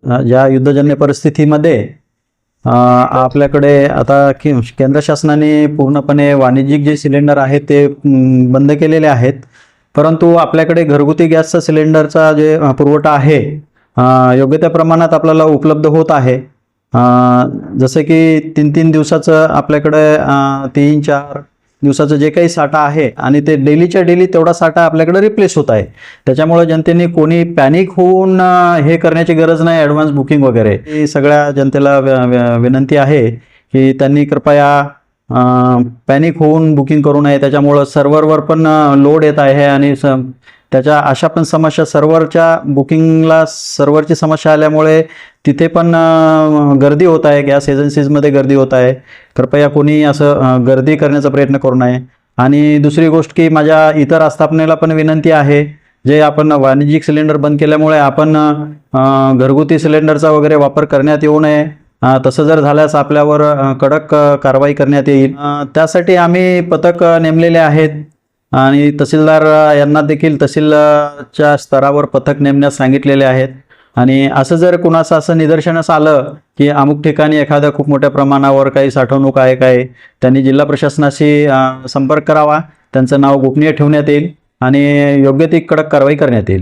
ज्या युद्धजन्य परिस्थितीमध्ये आपल्याकडे आता केंद्र शासनाने पूर्णपणे वाणिज्यिक जे सिलेंडर आहेत ते बंद केलेले आहेत, परंतु आपल्याकडे घरगुती गॅसचा सिलेंडरचा जे पुरवठा आहे योग्य त्या प्रमाणात आपल्याला उपलब्ध होत आहे। जसं की 3-3 दिवसाचं आपल्याकडे 3-4 दिवसाचं जे काही साठा आहे आणि ते डेलीच्या डेली तेवढा साठा आपल्याकडे रिप्लेस होत आहे। त्याच्यामुळे जनतेने कोणी पॅनिक होऊन हे करण्याची गरज नाही, ॲडव्हान्स बुकिंग वगैरे। ही सगळ्या जनतेला विनंती आहे की त्यांनी कृपया पॅनिक होऊन बुकिंग करू नये। त्याच्यामुळं सर्व्हरवर पण लोड येत आहे आणि त्याच्या अशा पण समस्या सर्व्हरच्या बुकिंगला सर्व्हरची समस्या आल्यामुळे तिथे पण गर्दी होत आहे, गॅस एजन्सीजमध्ये गर्दी होत आहे। कृपया कोणी असं गर्दी करण्याचा प्रयत्न करू नये। आणि दुसरी गोष्ट की माझ्या इतर आस्थापनेला पण विनंती आहे, जे आपण वाणिज्यिक सिलेंडर बंद केल्यामुळे आपण घरगुती सिलेंडरचा वगैरे वापर करण्यात येऊ नये। तसं जर झाल्यास आपल्यावर कडक कारवाई करण्यात येईल। त्यासाठी आम्ही पथक नेमलेले आहेत आणि तहसीलदार यांना देखील तहसीलच्या स्तरावर पथक नेमण्यास सांगितलेले आहेत। आणि असं जर कुणाचं असं निदर्शनास आलं की अमुक ठिकाणी एखाद्या खूप मोठ्या प्रमाणावर काही साठवणूक आहे काय, त्यांनी जिल्हा प्रशासनाशी संपर्क करावा। त्यांचं नाव गोपनीय ठेवण्यात येईल आणि योग्य ती कडक कारवाई करण्यात येईल।